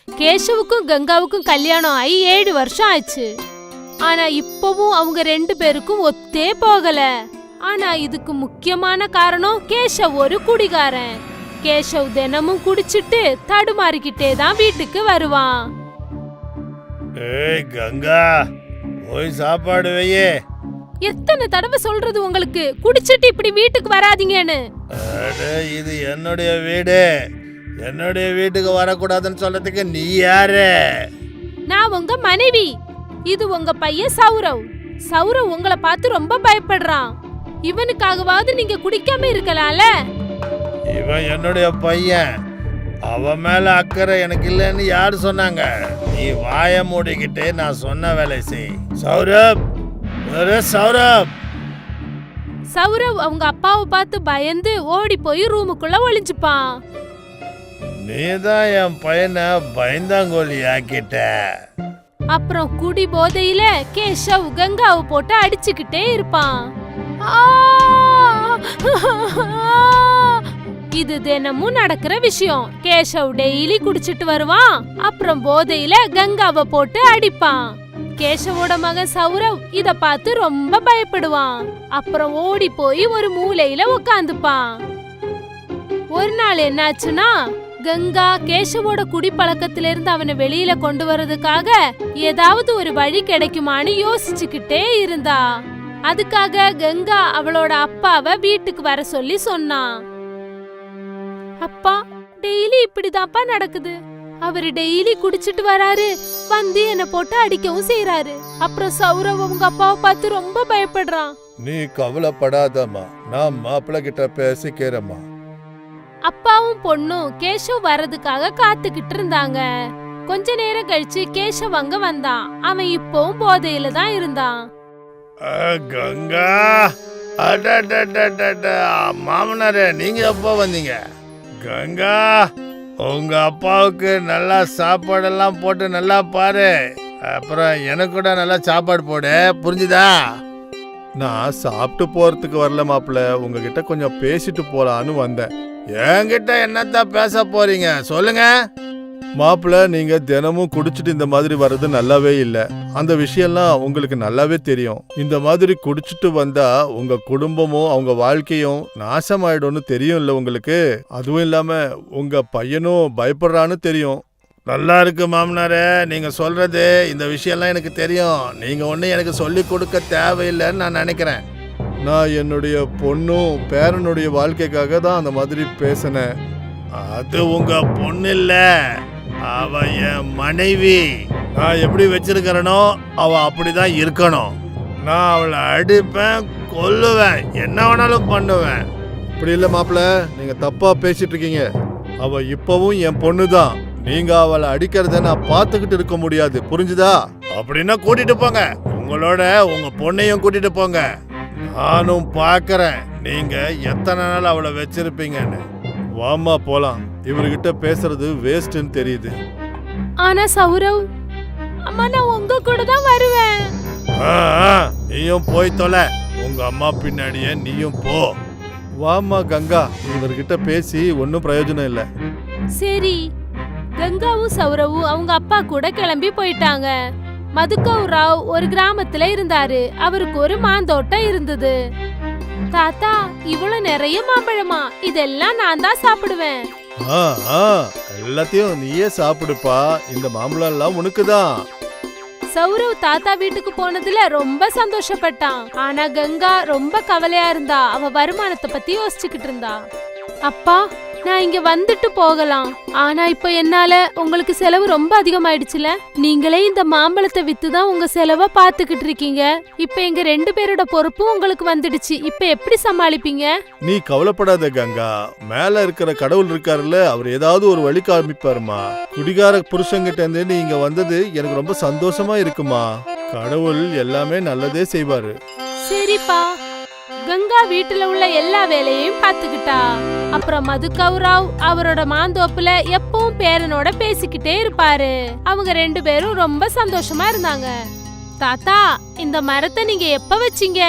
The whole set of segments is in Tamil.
கேஷவுக்கும் கங்காவுக்கும் கல்யாணம் ஆகி 7 வருஷம் ஆச்சு. ஆனா இப்பவும் அவங்க 2 பேருக்கும் ஒத்தே போகல. ஆனா இதுக்கு முக்கியமான காரணம் கேஷவ் ஒரு குடிகாரன். கேஷவ் தினமும் குடிச்சிட்டு தடுமாறிக்கிட்டே தான் வீட்டுக்கு வருவான். ஏய் கங்கா, போய் சாப்பாடு வையே. எத்தனை தடவை சொல்றது உங்களுக்கு, குடிச்சிட்டு இப்படி வீட்டுக்கு வராதீங்கன்னு? இது என்னுடைய வீடு, என்னுடைய வீட்டுக்கு வரக்கூடாதுன்னு சொல்றதுக்கு நீ யாரு? நான் உங்க மனைவி. இது உங்க பையன் சௌரவ். சௌரவ் உங்களை பார்த்து ரொம்ப பயப்படுறான். இவனுக்காகவாவது நீங்க குடிக்காம இருக்கலாம்ல. இவன் என்னுடைய பையன், அவன் மேல அக்கறை எனக்கு இல்லைன்னு யாரு சொன்னாங்க? நீ வாய மூடிக்கிட்டு நான் சொன்ன வேலை செய். சௌரப், சௌரப். சௌரவ் அவங்க அப்பாவை பார்த்து பயந்து ஓடி போய் ரூமுக்குள்ள ஒளிஞ்சுப்பான். நீதான் என் பையனை பயந்தாங்கோலி ஆக்கிட்ட. அப்புறம் குடி போதையில கேஷவ் கங்காவை போட்டு அடிச்சுக்கிட்டே இருப்பான். இது தினமும் நடக்கிற விஷயம். கேஷவ் டெய்லி குடிச்சிட்டு வருவான். அப்புறம் போதையில கங்காவை போட்டு அடிப்பான். கேஷவோட மகன் சௌரவ் இத பார்த்து ரொம்ப பயப்படுவான். அப்புறம் ஓடி போய் ஒரு மூலையில உட்காந்துப்பான். ஒரு நாள் என்னாச்சுன்னா, கங்கா கேஷவோட குடிப்பழக்கத்தில இருந்து அவனை வெளியில கொண்டு வரதுக்காக ஏதாவது ஒரு வழி கிடைக்குமான்னு யோசிச்சுக்கிட்டே இருந்தா. அதுக்காக கங்கா அவளோட அப்பாவை வீட்டுக்கு வர சொல்லி சொன்னான். அப்பா, டெய்லி இப்படிதான்ப்பா நடக்குது. அவரு டெய்லி குடிச்சிட்டு வராரு, வந்து என்ன போட்டு அடிக்கவும் செய்யறாரு. அப்புறம் சௌரவ் உங்க அப்பாவை பார்த்து ரொம்ப பயப்படுறான். நீ கவலைப்படாதம்மா, நான் மாப்பிள்ள கிட்ட பேசிக்கிறேம்மா. அப்பாவும் பொண்ணும் கேஷவ் வரதுக்காக காத்துக்கிட்டு இருந்தாங்க. கொஞ்ச நேரம் கழிச்சு கேஷவ் அங்க வந்தான். அவன் இப்பவும் போதையில தான் இருந்தான். கங்கா, மாமனாரே, நீங்க எப்போ வந்தீங்க? கங்கா, உங்க அப்பாவுக்கு நல்லா சாப்பாடெல்லாம் போட்டு நல்லா பாரு. அப்புறம் எனக்கு கூட நல்லா சாப்பாடு போடு, புரிஞ்சுதா? நான் சாப்பிட்டு போறதுக்கு வரல மாப்பிள்ள, உங்ககிட்ட கொஞ்சம் பேசிட்டு போலான்னு வந்தேன். என்கிட்ட என்னத்தான் பேச போறீங்க, சொல்லுங்க. மாப்பிள்ள, நீங்க தினமும் குடிச்சிட்டு இந்த மாதிரி வர்றது நல்லாவே இல்லை. அந்த விஷயம்லாம் உங்களுக்கு நல்லாவே தெரியும். இந்த மாதிரி குடிச்சிட்டு வந்தா உங்க குடும்பமும் அவங்க வாழ்க்கையும் நாசமாயிடும்னு தெரியும் இல்ல உங்களுக்கு? அதுவும் இல்லாம உங்க பையனும் பயப்படுறான்னு தெரியும். நல்லா இருக்கு மாமனாரே, நீங்க சொல்றது, இந்த விஷயம்லாம் எனக்கு தெரியும். நீங்க ஒண்ணு எனக்கு சொல்லி கொடுக்க தேவையில்லைன்னு நான் நினைக்கிறேன். நான் என்னுடைய பொண்ணும் பேரனுடைய வாழ்க்கைக்காக தான் அந்த மாதிரி பேசினேன். அது உங்க பொண்ணு இல்ல, அவ என் மனைவி. நான் எப்படி வச்சிருக்கிறனோ அவ அப்படிதான் இருக்கணும். நான் அவளை அடிப்பேன், கொல்லுவேன், என்ன வேணாலும் பண்ணுவேன். இப்படி இல்ல மாப்பிள்ள, நீங்க தப்பா பேசிட்டு இருக்கீங்க. அவ இப்பவும் என் பொண்ணுதான். நீங்க அவளை அடிக்கிறத நான் பார்த்துக்கிட்டு இருக்க முடியாது, புரிஞ்சுதா? அப்படின்னா கூட்டிட்டு போங்க, உங்களோட உங்க பொண்ணையும் கூட்டிட்டு போங்க. நானும் பாக்குறேன் நீங்க எத்தனை நாள் அவளை வச்சிருப்பீங்கன்னு. வாமா போலாம், இவர்கிட்ட பேசுறது வேஸ்ட்னு தெரியுது. ஆனா சௌரவ், அம்மா நான் உங்க கூட தான் வருவேன். நீயும் போய் தொலை, உங்க அம்மா பின்னாடியே நீயும் போ. வாமா கங்கா, இவர்கிட்ட பேசி ஒன்னும் பிரயோஜனம் இல்ல. சரி, கங்காவும் சௌரவும் அவங்க அப்பா கூட கிளம்பி போயிட்டாங்க. மதுக்கவ் ராவ் ஒரு கிராமத்துல இருந்தாரு. அவருக்கு ஒரு மாந்தோட்டம் இருந்தது. தாத்தா, இவ்வளவு நிறைய மாம்பழமா? இதெல்லாம் நான் தான் சாப்பிடுவேன். எல்லாத்தையும் நீயே சாப்பிடுப்பா, இந்த மாம்பழம் எல்லாம் உனக்குதான். சௌரவ் தாத்தா வீட்டுக்கு போனதுல ரொம்ப சந்தோஷப்பட்டான். ஆனா கங்கா ரொம்ப கவலையா இருந்தா. அவ வருமானத்தை பத்தி யோசிச்சுக்கிட்டு இருந்தா. அப்பா, நான் இங்க வந்துட்டு போகலாம். ஆனா இப்ப என்னால உங்களுக்கு செலவு ரொம்ப அதிகமாயிடுச்சுல. நீங்களே இந்த மாம்பழத்தை வித்துதான் உங்க செலவை பாத்துக்கிட்டு இருக்கீங்க. இப்ப எங்க 2 பேரோட பொறுப்பும் உங்களுக்கு வந்துடுச்சு. இப்ப எப்படி சமாளிப்பீங்க? நீ கவலைப்படாத கங்கா, மேல இருக்கிற கடவுள் இருக்காருல்ல, அவர் ஏதாவது ஒரு வழி காமிப்பாருமா. குடிகார புருஷங்கிட்ட இருந்து நீ இங்க வந்தது எனக்கு ரொம்ப சந்தோஷமா இருக்குமா. கடவுள் எல்லாமே நல்லதே செய்வாரு. சரிப்பா. கங்கா வீட்டுல உள்ள எல்லா வேலையையும் பாத்துக்கிட்டா. அப்புறம் மதுக்கவ் ராவ் அவரோட மாந்தோப்புல எப்பவும் பேரனோட பேசிக்கிட்டே இருப்பாரு. அவங்க 2 பேரும் ரொம்ப சந்தோஷமா இருந்தாங்க. தாத்தா, இந்த மரத்தை நீங்க எப்ப வச்சீங்க?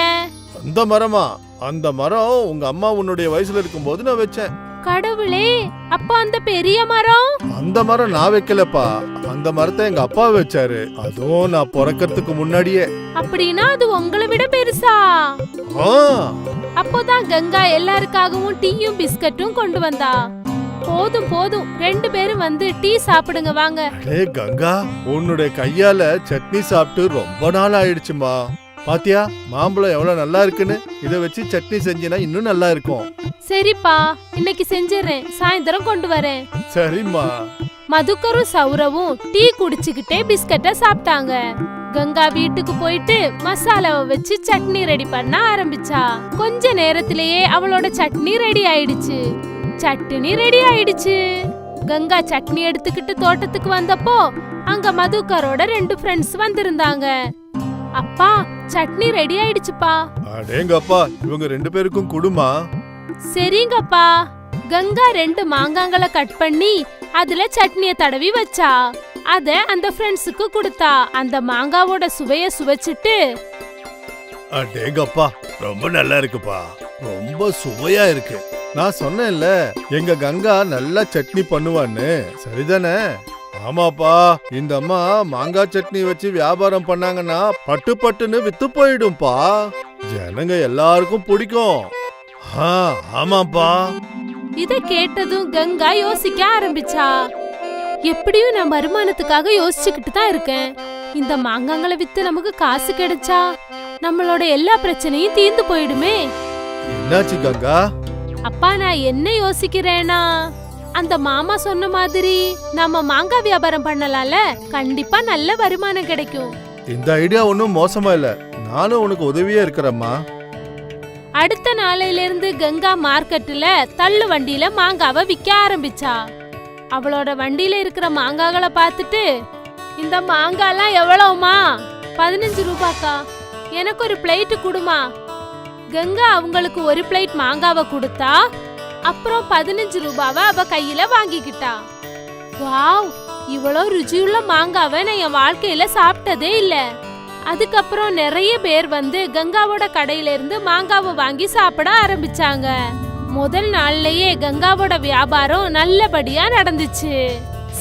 அந்த மரமா? அந்த மரம் உங்க அம்மா உன்னுடைய வயசுல இருக்கும்போது நான் வச்சேன். கடவுளே, அப்ப அந்த பெரிய மரம்? அந்த மரம் நான் வைக்கலப்பா, அந்த மரத்தை எங்க அப்பா வச்சாரு. அதுவும் நான் பிறக்கிறதுக்கு முன்னாடியே. அப்படின்னா அது உங்களை விட பெருசா? ஆ, அப்போதான் கங்கா எல்லாருக்காகவும் டீயும் பிஸ்கட்டும் கொண்டு வந்தா. போதும் போதும், 2 பேரும் வந்து டீ சாப்பிடுங்க வாங்க. அடே கங்கா, உன்னுடைய கையால சட்னி சாப்பிட்டு ரொம்ப நாள் ஆயிடுச்சுமா. பாத்தியா மாம்பழம் எவ்வளவு நல்லா இருக்குன்னு. இத வச்சு சட்னி செஞ்சினா இன்னும் நல்லா இருக்கும். சரிப்பா, இன்னைக்கு செஞ்சிடறேன், சாயந்தரம் கொண்டு வரேன். சரிம்மா. மதுக்கரும் சௌரவும் டீ குடிச்சுக்கிட்டே பிஸ்கட்டை சாப்பிட்டாங்க. கங்கா வீட்டுக்கு போயிட்டு மசாலாவை வச்சு சட்னி ரெடி பண்ண ஆரம்பிச்சா. கொஞ்ச நேரத்திலேயே அவளோட சட்னி ரெடி ஆயிடுச்சு. கங்கா சட்னி எடுத்துக்கிட்டு தோட்டத்துக்கு வந்தப்போ அங்க மதுக்கரோட 2 ஃப்ரெண்ட்ஸ் வந்திருந்தாங்க. அப்பா, சட்னி ரெடி ஆயிடுச்சுப்பா. அடேங்கப்பா, இவங்க 2 பேருக்கும் குடுமா. சரிங்கப்பா. கங்கா 2 மாங்காங்களை கட் பண்ணி அதுல சட்னிய தடவி வச்சா. அத அந்த ஃப்ரெண்ட்ஸுக்கு கொடுத்தா. அந்த மாங்காவோட சுவைய சுவைச்சிட்டு, அடேங்கப்பா, ரொம்ப நல்லா இருக்குப்பா, ரொம்ப சுவையா இருக்கு. நான் சொன்னேன்ல எங்க கங்கா நல்லா சட்னி பண்ணுவான்னு, சரிதானே? ஆமாப்பா, இந்த அம்மா மாங்காய் சட்னி வச்சு வியாபாரம் பண்ணாங்கன்னா பட்டு பட்டுன்னு வித்து போயிடும்பா. ஜனங்க எல்லாருக்கும் பிடிக்கும். ஆமாப்பா. இத கேட்டதும் கங்கா யோசிக்க ஆரம்பிச்சா. எப்படியும் நான் வருமானத்துக்காக யோசிச்சுக்கிட்டு தான் இருக்கேன். இந்த மாங்காங்களை வித்து நமக்கு காசு கிடைச்சா நம்மளோட எல்லா பிரச்சனையும் தீர்ந்து போயிடுமே. என்னாச்சு கங்கா? அப்பா, நான் என்ன யோசிக்கிறேனா, அந்த மாமா சொன்ன மாதிரி நம்ம மாங்காய் வியாபாரம் பண்ணலாம்ல. கண்டிப்பா நல்ல வருமானம் கிடைக்கும். இந்த ஐடியா ஒன்னும் மோசமா இல்ல, நானும் உனக்கு உதவியா இருக்கிறேம்மா. அடுத்த நாளையில இருந்து கங்கா மார்க்கெட்ல தள்ளு வண்டியில மாங்காவை விற்க ஆரம்பிச்சா. அவளோட வண்டியில இருக்கிற மாங்காய்களை பார்த்துட்டு, இந்த மாங்காய்லாம் எவ்வளவுமா? 15 ரூபாக்கா, எனக்கு ஒரு பிளேட் குடுமா. கங்கா அவங்களுக்கு ஒரு பிளேட் மாங்காவை கொடுத்தா. அப்புறம் 15 ரூபாவை அவ கையில வாங்கிக்கிட்டா. வாவ், இவ்வளோ ருச்சியுள்ள மாங்காவை நான் என் வாழ்க்கையில சாப்பிட்டதே இல்ல. அதுக்கப்புறம் நிறைய பேர் வந்து கங்காவோட கடையில இருந்து மாங்காவை வாங்கி சாப்பிட ஆரம்பிச்சாங்க. முதல் நாள்லயே கங்காவோட வியாபாரம் நல்லபடியா நடந்துச்சு.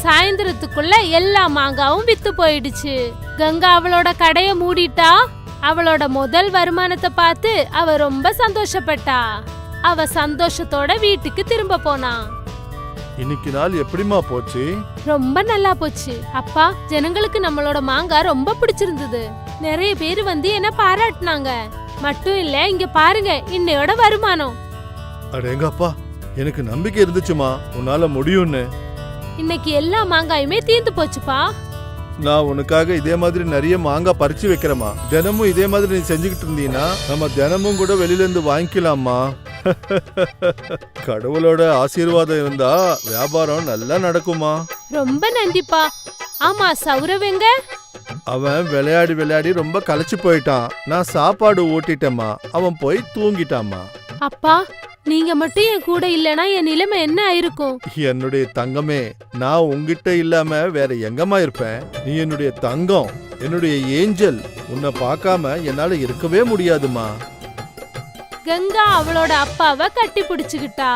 சாயந்தரத்துக்குள்ள எல்லா மாங்காவும் வித்து போயிடுச்சு. கங்கா அவளோட கடைய மூடிட்டா. அவளோட முதல் வருமானத்தை பார்த்து அவ ரொம்ப சந்தோஷப்பட்டா. அவ சந்தோஷத்தோட வீட்டுக்கு திரும்ப போனா. இன்னைக்கு நாள் எப்படிமா போச்சு? ரொம்ப நல்லா போச்சு அப்பா. ஜனங்களுக்கு நம்மளோட மாங்காய் ரொம்ப பிடிச்சிருந்தது. நிறைய பேர் வந்து என்ன பாராட்டினாங்க. மட்டும் இல்ல, இங்க பாருங்க இன்னையோட வருமானம். அடேங்கப்பா, எனக்கு நம்பிக்கை இருந்துச்சுமா உன்னால முடியும்னு. இன்னைக்கு எல்லா மாங்காயுமே தீர்ந்து போச்சுப்பா. நான் உனக்காக இதே மாதிரி நிறைய மாங்காய் பறிச்சு வைக்கிறேமா. தினமும் இதே மாதிரி நீ செஞ்சுக்கிட்டு இருந்தீங்கன்னா நம்ம தினமும் கூட வெளியில இருந்து வாங்கிக்கலாமா. கடவுளோட ஆசீர்வாதம் இருந்தா வியாபாரம் நல்லா நடக்குமா. ரொம்ப நன்றிப்பா. ஆமா, சௌரவெங்க? அவன் விளையாடி விளையாடி ரொம்ப களைச்சு போயிட்டான். நான் சாப்பாடு ஊட்டிட்டேம்மா, அவன் போய் தூங்கிட்டாமா. அப்பா, நீங்க மட்டும் என் கூட இல்லனா என் நிலைமை என்ன ஆயிருக்கும்? என்னுடைய தங்கமே, நான் உன்கிட்ட இல்லாம வேற எங்கம்மா இருப்பேன்? நீ என்னுடைய தங்கம், என்னுடைய ஏஞ்சல். உன்னை பார்க்காம என்னால இருக்கவே முடியாதுமா. கங்கா அவளோட அப்பாவை கட்டி பிடிச்சுக்கிட்டா.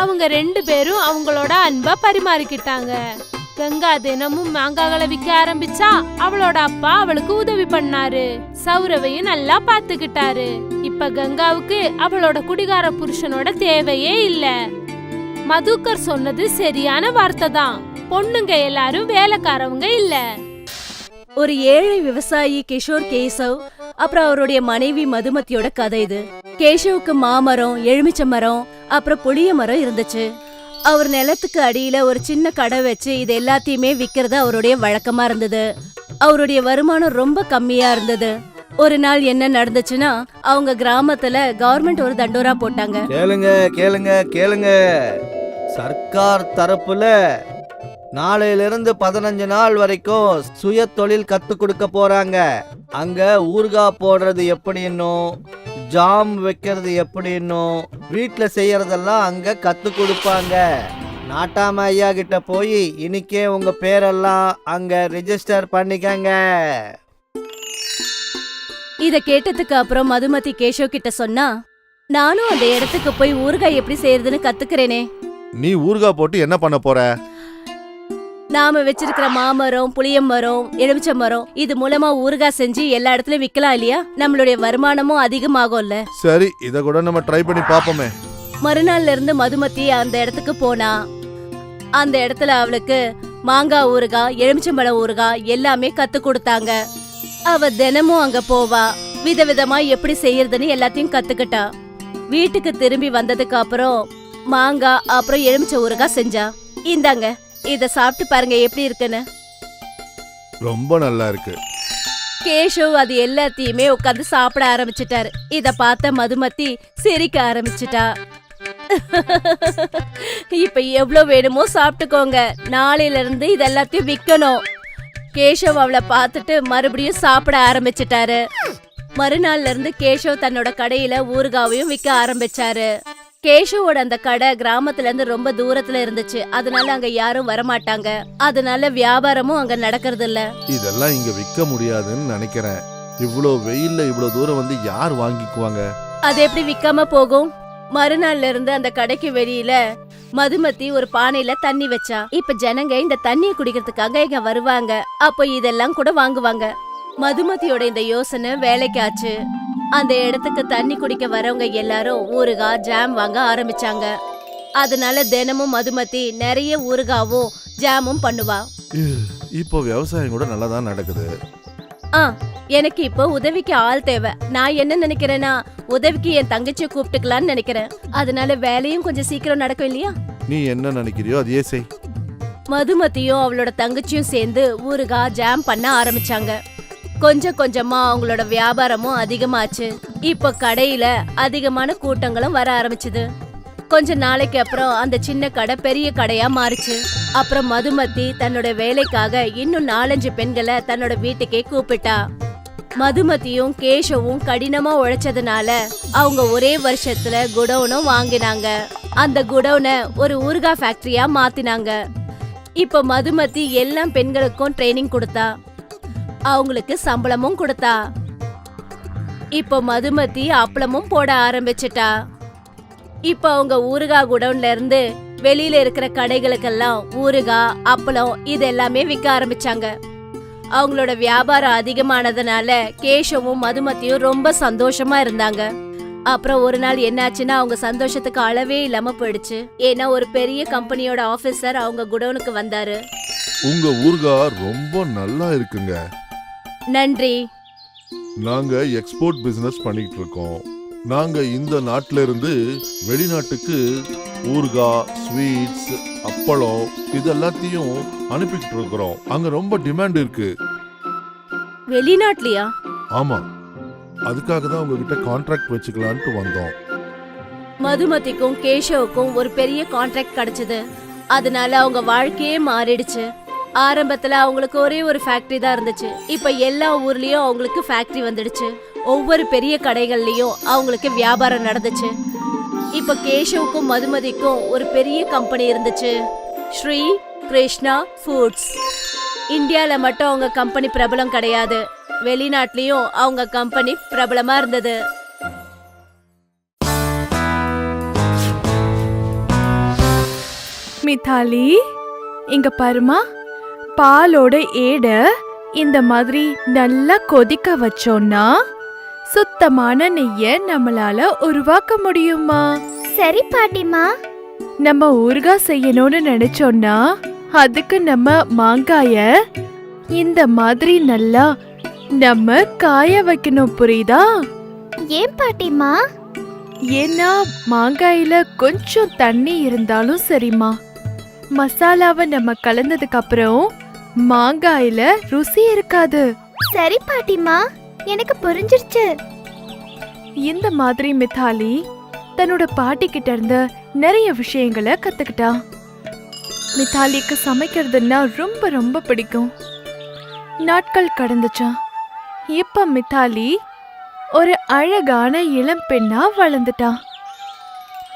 அவங்க 2 பேரும் அவங்களோட அன்பை பரிமாறிக்கிட்டாங்க. கங்கா தினமும் மாங்காய்களை விற்க ஆரம்பிச்சா. அவளோட அப்பா அவளுக்கு உதவி பண்ணாரு. சௌரவையும் நல்லா பாத்துக்கிட்டாரு. இப்ப கங்காவுக்கு அவளோட குடிகார புருஷனோட தேவையே இல்ல. மதுக்கர் சொன்னது சரியான வார்த்தை தான். பொண்ணுங்க எல்லாரும் வேலைக்காரவங்க இல்ல. ஒரு ஏழை விவசாயி கிஷோர் கேசவ் அப்புறம் அவருடைய மனைவி மதுமதியோட கதை இது. கேசவுக்கு மாமரம், எலுமிச்சை மரம், அப்புறம் புளிய மரம் இருந்துச்சு. அவர் நிலத்துக்கு அடியில ஒரு சின்ன கடை வச்சு இது எல்லாத்தையுமே விக்கிறது அவருடைய வழக்கமா இருந்தது. அவருடைய வருமானம் ரொம்ப கம்மியா இருந்தது. ஒரு நாள் என்ன நடந்துச்சுன்னா, அவங்க கிராமத்துல கவர்மெண்ட் ஒரு தண்டோரா போட்டாங்க. கேளுங்க கேளுங்க கேளுங்க, சர்க்கார் தரப்புல நாளையிலிருந்து 15 நாள் வரைக்கும் சுய தொழில் கத்து கொடுக்க போறாங்க. அங்க ஊறுகாய் போடுறது எப்படின்னும், ஜாம் வைக்கிறது எப்படின்னும், வீட்டுல செய்யறதெல்லாம் அங்க கத்து கொடுப்பாங்க. நாட்டாம ஐயா கிட்ட போய் இன்னைக்கே உங்க பேரெல்லாம் அங்க ரெஜிஸ்டர் பண்ணிக்கங்க. இத கேட்டதுக்கு அப்புறம் மதுமதி கேஷவ் கிட்ட சொன்னா, நானும் அந்த இடத்துக்கு போய் ஊறுகாய் எப்படி செய்யறதுன்னு கத்துக்கிறேனே. நீ ஊறுகாய் போட்டு என்ன பண்ண போற? நாம வச்சிருக்கிற மாமரம், புளியமரம், எலுமிச்சை மரம் இது மூலமா ஊறுகாய் செஞ்சு எல்லா இடத்துலயும் விக்கலாம் இல்லையா? நம்மளுடைய வருமானமும் அதிகமாகும்ல. சரி, இத கூட நம்ம ட்ரை பண்ணி பாப்போமே. மறுநாள்ல இருந்து மதுமதி அந்த இடத்துக்கு போனா. அந்த இடத்துல அவளுக்கு மாங்காய் ஊறுகாய், எலுமிச்சம்பழம் ஊறுகாய் எல்லாமே கத்து கொடுத்தாங்க. அவ தினமும் அங்க போவா. விதவிதமா எப்படி செய்யறதுன்னு எல்லாத்தையும் கத்துக்கிட்டா. வீட்டுக்கு திரும்பி வந்ததுக்கு அப்புறம் மாங்காய் அப்புறம் எலுமிச்சை ஊறுகாய் செஞ்சா. இந்தாங்க, இத சாப்பிட்டு பாருங்க எப்படி இருக்குன்னு. ரொம்ப நல்லா இருக்கு. கேஷவ் அது எல்லாத்தையுமே உட்கார்ந்து சாப்பிட ஆரம்பிச்சிட்டாரு. இத பார்த்த மதுமதி சிரிக்க ஆரம்பிச்சிட்டா. இப்ப எவ்வளவு வேணுமோ சாப்பிட்டுக்கோங்க, நாளையில இருந்து இது எல்லாத்தையும் விக்கணும். கேஷவ் அவளை பார்த்துட்டு மறுபடியும் சாப்பிட ஆரம்பிச்சிட்டாரு. மறுநாள்ல இருந்து கேஷவ் தன்னோட கடையில ஊறுகாவையும் விற்க ஆரம்பிச்சாரு. கேஷவோட அந்த கடை கிராமத்துல இருந்து ரொம்ப தூரத்துல இருந்துச்சு. அதனால அங்க யாரும் வரமாட்டாங்க. அதனால வியாபாரமும் அங்க நடக்கிறது இல்ல. இதெல்லாம் இங்க விற்க முடியாதுன்னு நினைக்கிறேன். இவ்ளோ வெயில்ல இவ்ளோ தூரம் வந்து யார் வாங்கிக்குவாங்க? அது எப்படி விக்காம போகும்? மறுநாள்ல இருந்து அந்த கடைக்கு வெளியில மதுமதி ஒரு பானையில தண்ணி வச்சா. இப்ப ஜனங்க இந்த தண்ணியை குடிக்கிறதுக்காக இங்க வருவாங்க. அப்போ இதெல்லாம் கூட வாங்குவாங்க. மதுமதியோட இந்த யோசனை வேலைக்கு ஆச்சு. அந்த இடத்துக்கு தண்ணி குடிக்க வரவங்க எல்லாரும் ஊறுகாய், ஜாம் வாங்க ஆரம்பிச்சாங்க. அதனால தினமும் மதுமதி நிறைய ஊறுகாவும் ஜாமும் பண்ணுவா. இப்போ விவசாயம் கூட நல்லா தான் நடக்குது. எனக்கு இப்போ உதவிக்கு ஆள் தேவை. நான் என்ன நினைக்கிறேன்னா, உதவிக்கு என் தங்கச்சியை கூப்பிட்டுக்கலான்னு நினைக்கிறேன். அதனால வேலையும் கொஞ்சம் சீக்கிரம் நடக்கும் இல்லையா? நீ என்ன நினைக்கிறியோ அதையே செய். மதுமதியும் அவளோட தங்கச்சியும் சேர்ந்து ஊறுகாய், ஜாம் பண்ண ஆரம்பிச்சாங்க. கொஞ்சம் கொஞ்சமா அவங்களோட வியாபாரமும் அதிகமாச்சு. இப்ப கடையில அதிகமான கூட்டங்களும் வர ஆரம்பிச்சுது. கொஞ்ச நாளைக்கு அப்புறம் அந்த சின்ன கடை பெரிய கடையா மாறுச்சு. அப்புறம் மதுமதி தன்னோட வேலைக்காக இன்னும் 4-5 பெண்களை தன்னோட வீட்டுக்கே கூப்பிட்டா. மதுமதியும் கேஷவும் கடினமா உழைச்சதுனால அவங்க ஒரே வருஷத்துல குடோனும் வாங்கினாங்க. அந்த குடோனை ஒரு ஊறுகாய் ஃபேக்டரியா மாத்தினாங்க. இப்ப மதுமதி எல்லா பெண்களுக்கும் ட்ரைனிங் கொடுத்தா. அவங்களுக்கு சம்பளமும் கொடுத்தா. இப்ப மதுமதி அப்பளமும் போட ஆரம்பிச்சிட்டா. இப்ப அவங்க ஊறுகாய் குடோன்ல இருந்து வெளியில இருக்கிற கடைகளுக்கெல்லாம் ஊறுகாய், அப்பளம் இது எல்லாமே விற்க ஆரம்பிச்சாங்க. அவங்களோட வியாபாரம் அதிகமானதுனால கேஷவும் மதுமதியும் ரொம்ப சந்தோஷமா இருந்தாங்க. அப்புறம் ஒரு நாள் என்னாச்சுன்னா அவங்க சந்தோஷத்துக்கு அளவே இல்லாம போயிடுச்சு. ஏன்னா ஒரு பெரிய கம்பெனியோட ஆபீசர் அவங்க குடோனுக்கு வந்தாரு. உங்க ஊறுகாய் ரொம்ப நல்லா இருக்குங்க. நன்றி. நாங்க எக்ஸ்போர்ட் பிசினஸ் பண்ணிட்டு இருக்கோம். நாங்க இந்த நாட்டில இருந்து வெளிநாட்டுக்கு ஊறுகாய், ஸ்வீட்ஸ், அப்பளம் இது எல்லாத்தையும் அனுப்பிட்டு இருக்கிறோம். அங்க ரொம்ப டிமாண்ட் இருக்கு. வெளிநாட்டுலயா? ஆமா, அதுக்காக தான் உங்ககிட்ட கான்ட்ராக்ட் வச்சுக்கலான்ட்டு வந்தோம். மதுமதிக்கும் கேஷவுக்கும் ஒரு பெரிய கான்ட்ராக்ட் கிடைச்சது. அதனால அவங்க வாழ்க்கையே மாறிடுச்சு. ஆரம்பத்துல அவங்களுக்கு ஒரே ஒரு ஃபேக்டரி தான் இருந்துச்சு. இப்ப எல்லா ஊர்லயும் அவங்களுக்கு ஃபேக்டரி வந்துடுச்சு. ஒவ்வொரு பெரிய கடைகள்லயும் அவங்களுக்கு வியாபாரம் நடந்துச்சு. இப்ப கேஷவுக்கும் மதுமதிக்கும் ஒரு பெரிய கம்பெனி இருந்துச்சு, ஸ்ரீ கிருஷ்ணா ஃபுட்ஸ். இந்தியால மட்டும் அவங்க கம்பெனி பிரபலம் கிடையாது, வெளிநாட்டுலயும் அவங்க கம்பெனி பிரபலமா இருந்தது. மித்தாலி, இங்க பாருமா, பாலோட ஏட இந்த மாதிரி நல்லா கொதிக்க வச்சோம்னா சுத்தமான நெய்ய நம்மளால உருவாக்க முடியுமா? சரி பாட்டிமா. நம்ம ஊறுகாய் செய்யணும்னு நினைச்சோம்னா அதுக்கு நம்ம மாங்காய இந்த மாதிரி நல்லா நம்ம காய வைக்கணும், புரியுதா? ஏன் பாட்டிமா? ஏன்னா மாங்காயில கொஞ்சம் தண்ணி இருந்தாலும் சரிம்மா, மசாலாவை நம்ம கலந்ததுக்கு அப்புறம் மாங்காயில ருசி இருக்காது. சரி பாட்டிமா, எனக்கு புரிஞ்சிருச்சு. இந்த மாதிரி மித்தாலி தன்னோட பாட்டி கிட்ட இருந்து நிறைய விஷயங்களை கத்துக்கிட்டா. மித்தாலிக்கு சமைக்கிறதுன்னா ரொம்ப ரொம்ப பிடிக்கும். நாட்கள் கடந்துச்சா. இப்ப மித்தாலி ஒரு அழகான இளம் பெண்ணா வளர்ந்துட்டா.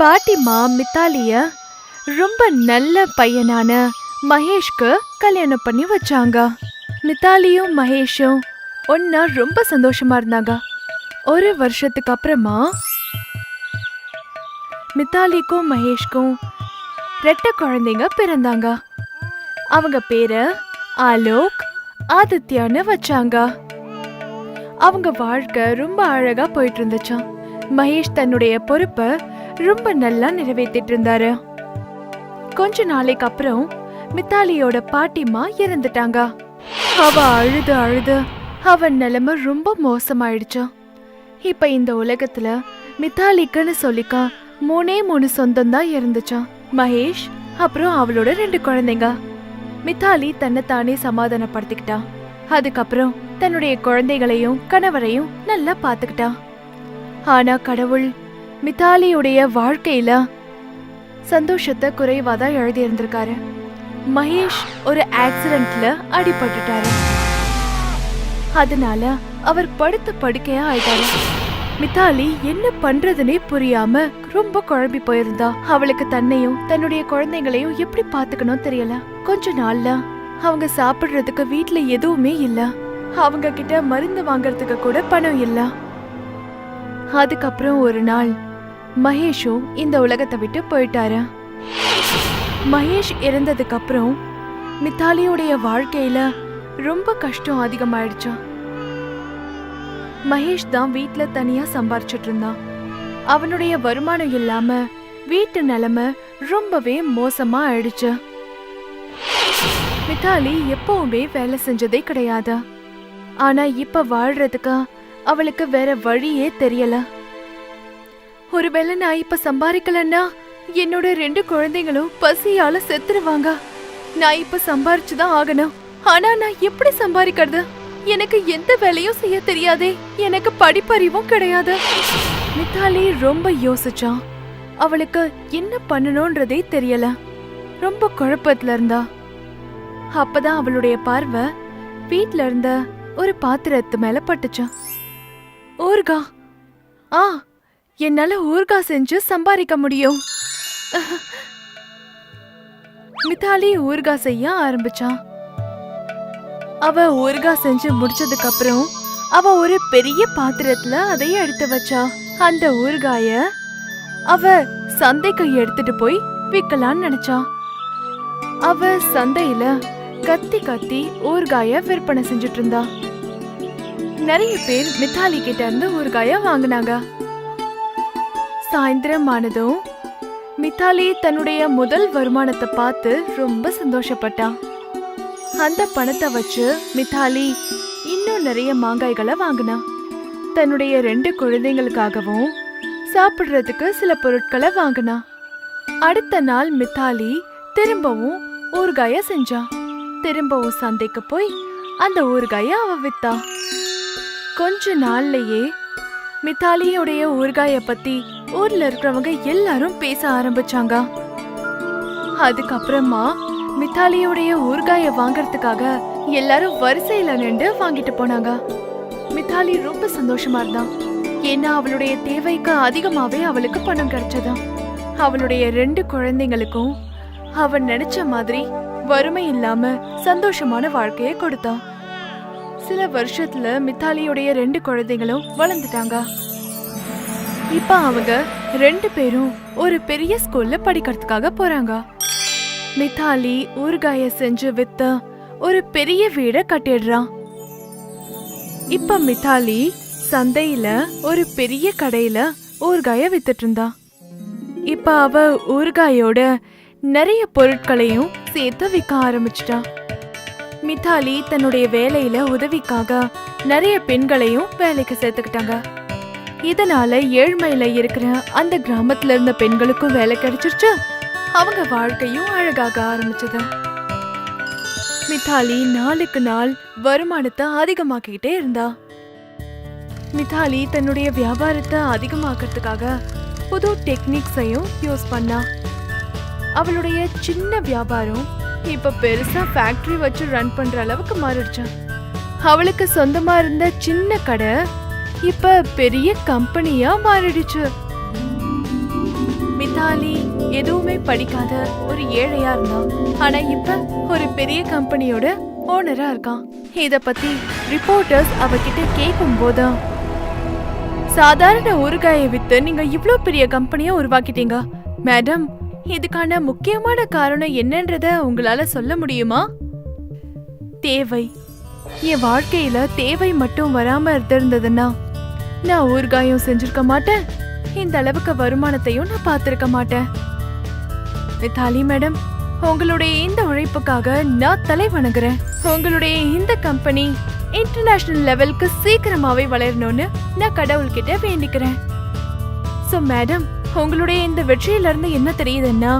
பாட்டிமா மித்தாலிய ரொம்ப நல்ல பையனான மகேஷ்க்கு கல்யாணம் பண்ணி வச்சாங்க. மித்தாலியும் மகேஷும் ஒன்னா ரொம்ப சந்தோஷமா இருந்தாங்க. ஒரு வருஷத்துக்கு அப்புறமா மித்தாலிக்கும் மகேஷ்க்கும் ரெட்டை குழந்தைங்க பிறந்தாங்க. அவங்க பேரு ஆலோக், ஆதித்யான்னு வச்சாங்க. அவங்க வாழ்க்கை ரொம்ப அழகா போயிட்டு இருந்துச்சாம். மகேஷ் தன்னுடைய பொறுப்பை ரொம்ப நல்லா நிறைவேற்றிட்டு இருந்தாரு. கொஞ்ச நாளைக்கு அப்புறம் மித்தாலியோட பாட்டிமா இறந்துட்டாங்க. அவ அழுது அழுது அவ நிலைமை ரொம்ப மோசமாயிடுச்சு. இப்ப இந்த உலகத்துல மித்தாலிக்குன்னு சொல்லிக்க 3 சொந்தம் தான் இருந்துச்சாம். மகேஷ் அப்புறம் அவளோட 2 குழந்தைங்க. மித்தாலி தன்னை தானே சமாதானப்படுத்திக்கிட்டா. அதுக்கப்புறம் தன்னுடைய குழந்தைகளையும் கணவரையும் நல்லா பாத்துக்கிட்டா. ஆனா கடவுள் மித்தாலியுடைய வாழ்க்கையில சந்தோஷத்தை குறைவாதான் எழுதி இருந்திருக்காரு. மகேஷ் ஒரு ஆக்சிடென்ட்ல அடிபட்டுட்டாரு. அதனால அவர் படுத்த படுக்கையா ஆயிட்டாரு. மித்தாலி என்ன பண்றதுனே புரியாம ரொம்ப குழம்பி போயிருந்தா. அவளுக்கு தன்னையும் தன்னுடைய குழந்தைகளையும் எப்படி பாத்துக்கணும் தெரியல. கொஞ்ச நாள்ல அவங்க சாப்பிடுறதுக்கு வீட்ல எதுவுமே இல்ல. அவங்க கிட்ட மருந்து வாங்கறதுக்கு கூட பணம் இல்ல. அதுக்கப்புறம் ஒரு நாள் மகேஷும் இந்த உலகத்தை விட்டு போயிட்டாரு. மகேஷ் இறந்ததுக்கு அப்புறம் மித்தாலியோடைய வாழ்க்கையில ரொம்ப கஷ்டம் அதிகமாயிடுச்சு. மகேஷ் தான் வீட்ல தனியா சம்பாரிச்சிட்டு இருந்தான். அவனுடைய வருமானம் இல்லாம வீட்டு நிலைமை ரொம்பவே மோசமா ஆயிடுச்சு. மித்தாலி எப்பவுமே வேலை செஞ்சதே கிடையாது. ஆனா இப்ப வாழ்றதுக்கு அவளுக்கு வேற வழியே தெரியல. ஒருவேளை நான் இப்ப சம்பாதிக்கலன்னா என்னோட 2 குழந்தைங்களும் பசியால செத்துருவாங்க. நான் இப்ப சம்பாரிச்சுதான் ஆகணும். ஆனா நான் எப்படி சம்பாதிக்கிறது? எனக்கு எந்த வேலையும் செய்ய தெரியாதே. எனக்கு படிப்பறிவும் கிடையாது. மித்தாலி ரொம்ப யோசிச்சா. அவளுக்கு என்ன பண்ணணும்ன்றதே தெரியல. ரொம்ப குழப்பத்துல இருந்தா. அப்பதான் அவளுடைய பார்வை வீட்ல இருந்த ஒரு பாத்திரத்து மேல பட்டுச்சா. ஊர்கா. என்னால ஊர்கா செஞ்சு சம்பாதிக்க முடியும். மித்தாலி ஊர்கா செய்ய ஆரம்பிச்சா. அவ ஊர்கா செஞ்சு முடிச்சதுக்கு அப்புறம் அவ ஒரு பெரிய பாத்திரத்துல அதைய எடுத்து வச்சா. அந்த ஊர்காய அவ சந்தைக்கு எடுத்துட்டு போய் விற்கலான்னு நினைச்சா. அவ சந்தையில கத்தி கத்தி ஊர்காய விற்பனை செஞ்சுட்டு இருந்தா. நிறைய பேர் மித்தாலி கிட்ட இருந்து ஊர்காய வாங்கினாங்க. சாயந்திரம் ஆனதும் மித்தாலி தன்னுடைய முதல் வருமானத்தை பார்த்து ரொம்ப சந்தோஷப்பட்டா. அந்த பணத்தை வச்சு மித்தாலி இன்னும் நிறைய மாங்காய்களை வாங்கினா. தன்னுடைய 2 குழந்தைங்களுக்காகவும் சாப்பிடுறதுக்கு சில பொருட்களை வாங்கினா. அடுத்த நாள் மித்தாலி திரும்பவும் ஊறுகாய செஞ்சா. திரும்பவும் சந்தைக்கு போய் அந்த ஊறுகாய அவ வித்தா. கொஞ்ச நாள்லயே மித்தாலியோடைய ஊறுகாய பத்தி ஊர்ல இருக்கிறவங்க எல்லாரும் பேச ஆரம்பிச்சாங்க. அதுக்கப்புறமா மித்தாலியோடைய ஊறுகாய வாங்கறதுக்காக எல்லாரும் வரிசையில நின்று வாங்கிட்டு போனாங்க. மித்தாலி ரொம்ப சந்தோஷமா இருந்தா. ஏன்னா அவளுடைய தேவைக்கு அதிகமாவே அவளுக்கு பணம் கிடைச்சதா. அவளுடைய 2 குழந்தைங்களுக்கும் அவன் நினைச்ச மாதிரி வறுமை இல்லாம சந்தோஷமான வாழ்க்கையை கொடுத்தா. சில வருஷத்துல மித்தாலியோடைய 2 குழந்தைகளும் வளர்ந்துட்டாங்க. இப்ப அவங்க 2 பேரும் ஒரு பெரிய ஸ்கூல்ல படிக்கிறதுக்காக போறாங்க. மித்தாலி ஊறுகாய செஞ்சு வித்த ஒரு பெரிய வீட கட்டிடுறான். இப்ப மித்தாலி சந்தையில ஒரு பெரிய கடையில ஊறுகாய வித்துட்டு இருந்தா. இப்ப அவ ஊறுகாயோட நிறைய பொருட்களையும் சேர்த்து விற்க ஆரம்பிச்சிட்டா. மித்தாலி தன்னுடைய வேலையில உதவிக்காக நிறைய பெண்களையும் வேலைக்கு சேர்த்துக்கிட்டாங்க. இதனால ஏழ்மையில இருக்கிற அந்த கிராமத்துல இருந்த பெண்களுக்கும் வேலை கிடைச்சிருச்சு. அவங்க வாழ்க்கையும் அழகாக ஆரம்பிச்சது. மித்தாலி நாளுக்கு நாள் வருமானத்தை அதிகமாக்கிட்டே இருந்தா. மித்தாலி தன்னுடைய வியாபாரத்தை அதிகமாக்கிறதுக்காக புது டெக்னிக்ஸையும் யூஸ் பண்ணா. அவளுடைய சின்ன வியாபாரம் இப்ப பெருசா ஃபேக்டரி வச்சு ரன் பண்ற அளவுக்கு மாறிடுச்சு. அவளுக்கு சொந்தமா இருந்த சின்ன கடை இப்ப பெரிய கம்பெனியா மாறிடுச்சு. மித்தாலி எதுவுமே படிக்காத ஒரு ஏழையா இருந்தா. ஆனா இப்ப ஒரு பெரிய கம்பெனியோட ஓனரா இருக்கான். இத பத்தி ரிப்போர்ட்டர்ஸ் அவகிட்ட கேட்கும் போது சாதாரண ஊறுகாயை வித்து நீங்க இவ்ளோ பெரிய கம்பெனியை உருவாக்கிட்டீங்க. மேடம், இதுக்கான முக்கியமான காரணம் என்னன்றத உங்களால சொல்ல முடியுமா? தேவை. என் வாழ்க்கையில தேவை மட்டும் வராம இருந்திருந்ததுன்னா நான் ஊறுகாயும் செஞ்சிருக்க மாட்டேன், இந்த அளவுக்கு வருமானத்தையும் நான் பார்த்திருக்க மாட்டேன். மித்தாலி மேடம், உங்களுடைய இந்த உழைப்புக்காக நான் தலை வணங்குறேன். உங்களுடைய இந்த கம்பெனி இன்டர்நேஷனல் லெவலுக்கு சீக்கிரமாவே வளரணும்னு நான் கடவுள்கிட்ட வேண்டிக்கிறேன். சோ மேடம், உங்களுடைய இந்த வெற்றியில இருந்து என்ன தெரியுதுன்னா,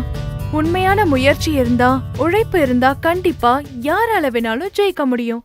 உண்மையான முயற்சி இருந்தா, உழைப்பு இருந்தா கண்டிப்பா யாரால வேணாலும் ஜெயிக்க முடியும்.